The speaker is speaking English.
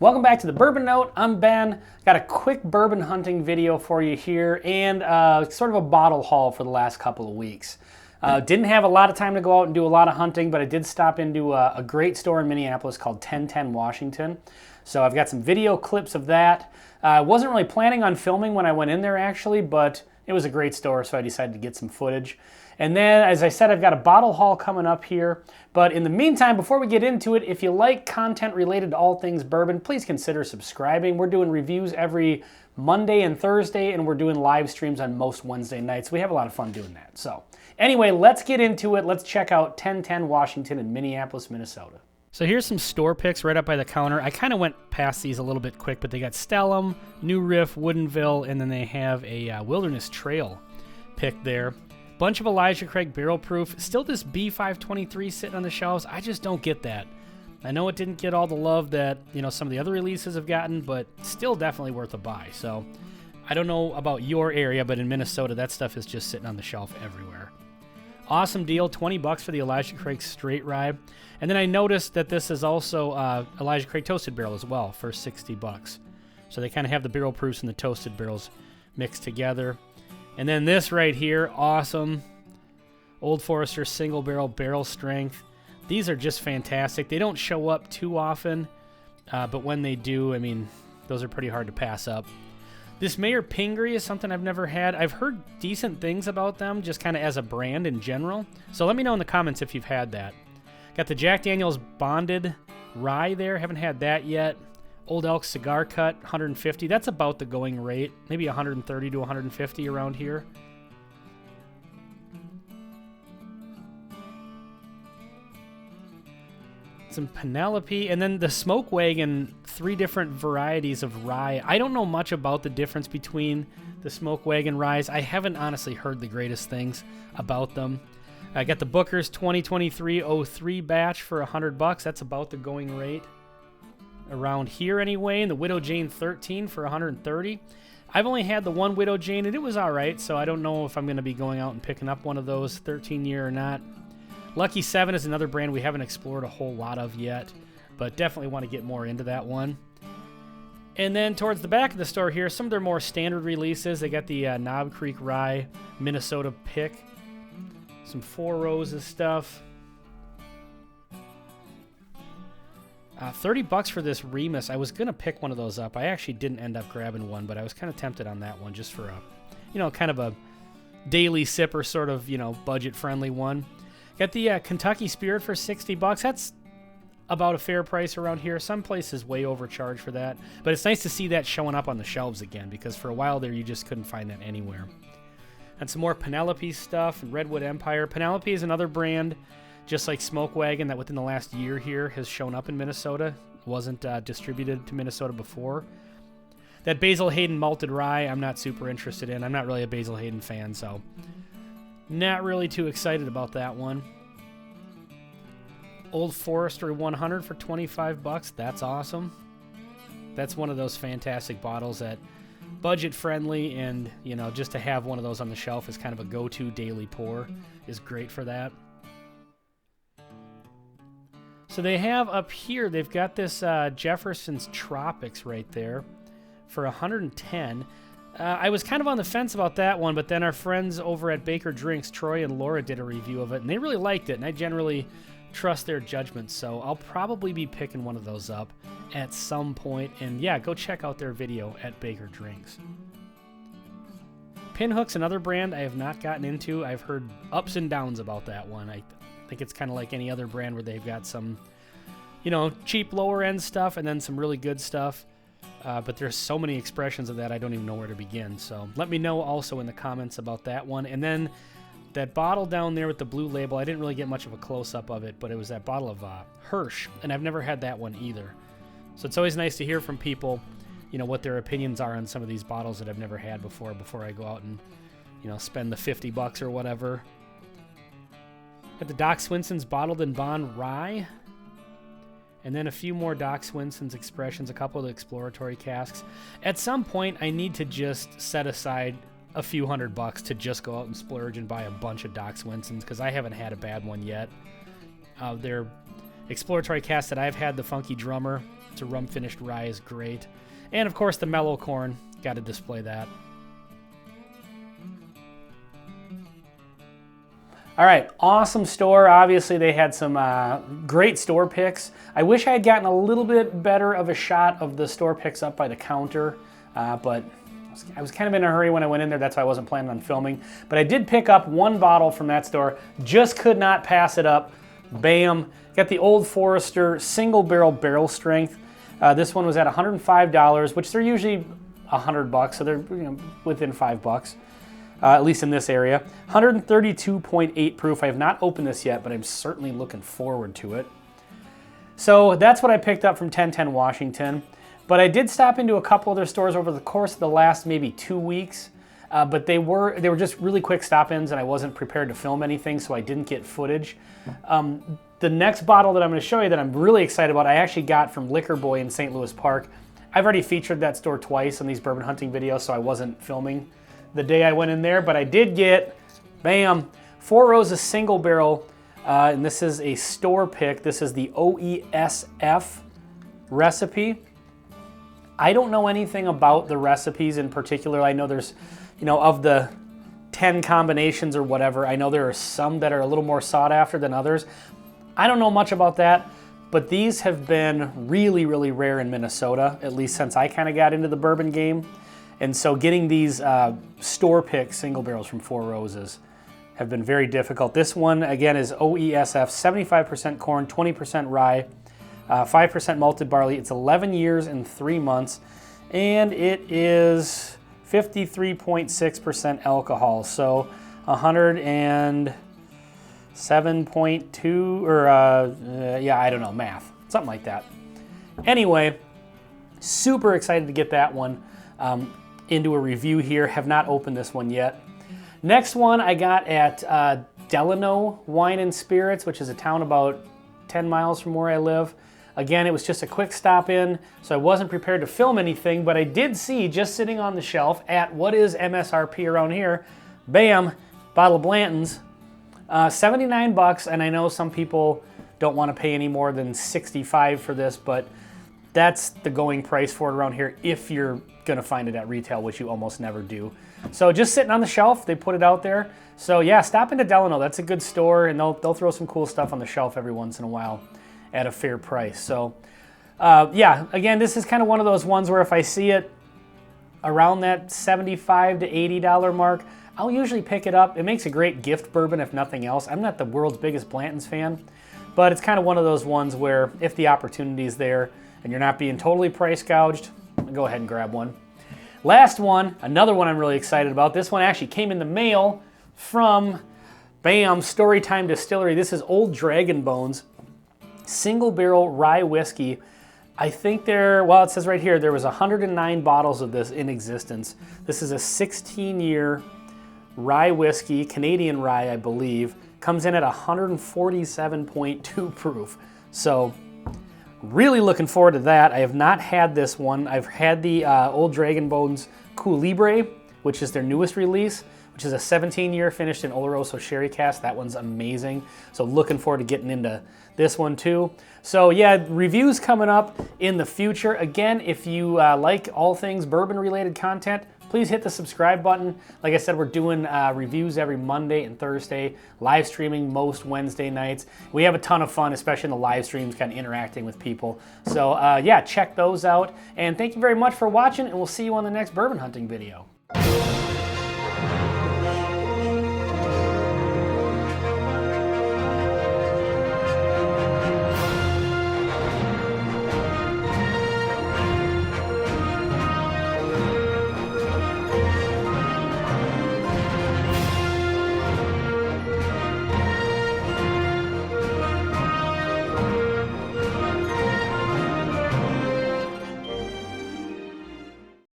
Welcome back to the Bourbon Note. I'm Ben. Got a quick bourbon hunting video for you here and sort of a bottle haul for the last couple of weeks. Didn't have a lot of time to go out and do a lot of hunting, but I did stop into a great store in Minneapolis called 1010 Washington. So I've got some video clips of that. I wasn't really planning on filming when I went in there actually, but it was a great store, so I decided to get some footage. And then, as I said, I've got a bottle haul coming up here. But in the meantime, before we get into it, if you like content related to all things bourbon, please consider subscribing. We're doing reviews every Monday and Thursday, and we're doing live streams on most Wednesday nights. We have a lot of fun doing that. So anyway, let's get into it. Let's check out 1010 Washington in Minneapolis, Minnesota. So here's some store picks right up by the counter. I kind of went past these a little bit quick, but they got Stellum, New Riff, Woodinville, and then they have a Wilderness Trail pick there. Bunch of Elijah Craig Barrel Proof. Still this B523 sitting on the shelves. I just don't get that. I know it didn't get all the love that, some of the other releases have gotten, but still definitely worth a buy. So I don't know about your area, but in Minnesota, that stuff is just sitting on the shelf everywhere. Awesome deal, $20 for the Elijah Craig Straight Rye. And then I noticed that this is also Elijah Craig Toasted Barrel as well for $60. So they kind of have the barrel proofs and the toasted barrels mixed together. And then this right here, awesome. Old Forester Single Barrel Strength. These are just fantastic. They don't show up too often, but when they do, those are pretty hard to pass up. This Mayor Pingree is something I've never had. I've heard decent things about them, just kind of as a brand in general. So let me know in the comments if you've had that. Got the Jack Daniel's Bonded Rye there. Haven't had that yet. Old Elk Cigar Cut, 150. That's about the going rate. Maybe 130 to 150 around here. Some Penelope, and then the Smoke Wagon, 3 different varieties of rye. I don't know much about the difference between the Smoke Wagon ryes. I haven't honestly heard the greatest things about them. I got the Booker's 2023-03 batch for $100. That's about the going rate around here anyway. And the Widow Jane 13 for $130. I've only had the one Widow Jane, and it was all right, so I don't know if I'm going to be going out and picking up one of those 13-year or not. Lucky 7 is another brand we haven't explored a whole lot of yet, but definitely want to get more into that one. And then towards the back of the store here, some of their more standard releases. They got the Knob Creek Rye Minnesota Pick. Some Four Roses stuff. $30 for this Remus. I was going to pick one of those up. I actually didn't end up grabbing one, but I was kind of tempted on that one just for a, kind of a daily sipper sort of, budget-friendly one. Got the Kentucky Spirit for $60. That's about a fair price around here. Some places way overcharged for that, but it's nice to see that showing up on the shelves again because for a while there you just couldn't find that anywhere. And some more Penelope stuff and Redwood Empire. Penelope is another brand, just like Smoke Wagon, that within the last year here has shown up in Minnesota. Wasn't distributed to Minnesota before. That Basil Hayden Malted Rye, I'm not super interested in. I'm not really a Basil Hayden fan, so not really too excited about that one. Old Forester 100 for $25. That's awesome. That's one of those fantastic bottles that budget friendly, and just to have one of those on the shelf is kind of a go-to daily pour is great for that. So they have up here, they've got this Jefferson's Tropics right there for $110. I was kind of on the fence about that one, but then our friends over at Baker Drinks, Troy and Laura, did a review of it, and they really liked it, and I generally trust their judgment, so I'll probably be picking one of those up at some point. And yeah, go check out their video at Baker Drinks. Pinhook's another brand I have not gotten into. I've heard ups and downs about that one. I think it's kind of like any other brand where they've got some, cheap lower end stuff and then some really good stuff. But there's so many expressions of that I don't even know where to begin. So let me know also in the comments about that one. And then that bottle down there with the blue label, I didn't really get much of a close-up of it, but it was that bottle of Hirsch, and I've never had that one either. So it's always nice to hear from people, what their opinions are on some of these bottles that I've never had before I go out and, spend the $50 or whatever. Got the Doc Swinson's Bottled in Bond Rye. And then a few more Doc Swinson's Expressions, a couple of the exploratory casks. At some point, I need to just set aside a few $100 to just go out and splurge and buy a bunch of Doc Swinson's because I haven't had a bad one yet. Their exploratory cast that I've had, the Funky Drummer, It's a rum finished rye is great. And of course the mellow corn, got to display that. All right, awesome store. Obviously they had some great store picks. I wish I had gotten a little bit better of a shot of the store picks up by the counter, but I was kind of in a hurry when I went in there. That's why I wasn't planning on filming. But I did pick up one bottle from that store. Just could not pass it up. Bam. Got the Old Forester single barrel strength. This one was at $105, which they're usually $100, so they're within $5. At least in this area. 132.8 proof. I have not opened this yet, but I'm certainly looking forward to it. So that's what I picked up from 1010 Washington. But I did stop into a couple other stores over the course of the last maybe 2 weeks. But they were just really quick stop-ins, and I wasn't prepared to film anything, so I didn't get footage. The next bottle that I'm going to show you that I'm really excited about, I actually got from Liquor Boy in St. Louis Park. I've already featured that store twice in these bourbon hunting videos, so I wasn't filming the day I went in there, but I did get, bam, Four Roses single barrel, and this is a store pick. This is the OESF recipe. I don't know anything about the recipes in particular. I know there's, of the 10 combinations or whatever, I know there are some that are a little more sought after than others. I don't know much about that, but these have been really, really rare in Minnesota, at least since I kind of got into the bourbon game. And so getting these store pick single barrels from Four Roses have been very difficult. This one, again, is OESF, 75% corn, 20% rye, 5% malted barley. It's 11 years and 3 months, and it is 53.6% alcohol. So 107.2, or yeah, I don't know, math, something like that. Anyway, super excited to get that one into a review here. Have not opened this one yet. Next one I got at Delano Wine and Spirits, which is a town about 10 miles from where I live. Again, it was just a quick stop in, so I wasn't prepared to film anything, but I did see just sitting on the shelf at what is MSRP around here, bam, bottle of Blanton's, $79, and I know some people don't want to pay any more than $65 for this, but that's the going price for it around here if you're going to find it at retail, which you almost never do. So just sitting on the shelf, they put it out there. So yeah, stop into Delano. That's a good store, and they'll throw some cool stuff on the shelf every once in a while at a fair price. So yeah, again, this is kind of one of those ones where if I see it around that $75 to $80 mark, I'll usually pick it up. It makes a great gift bourbon if nothing else. I'm not the world's biggest Blanton's fan, but it's kind of one of those ones where if the opportunity is there and you're not being totally price gouged, go ahead and grab one. Last one, another one I'm really excited about. This one actually came in the mail from, bam, Storytime Distillery. This is Old Dragon Bones single barrel rye whiskey. I think well, it says right here, there was 109 bottles of this in existence. This is a 16-year rye whiskey, Canadian rye, I believe. Comes in at 147.2 proof. So really looking forward to that. I have not had this one. I've had the Old Dragon Bones Coulibre, which is their newest release, which is a 17-year finished in Oloroso Sherry Cask. That one's amazing. So looking forward to getting into this one too. So yeah, reviews coming up in the future. Again, if you like all things bourbon related content, please hit the subscribe button. Like I said, we're doing reviews every Monday and Thursday, live streaming most Wednesday nights. We have a ton of fun, especially in the live streams, kind of interacting with people. So yeah, check those out. And thank you very much for watching, and we'll see you on the next bourbon hunting video.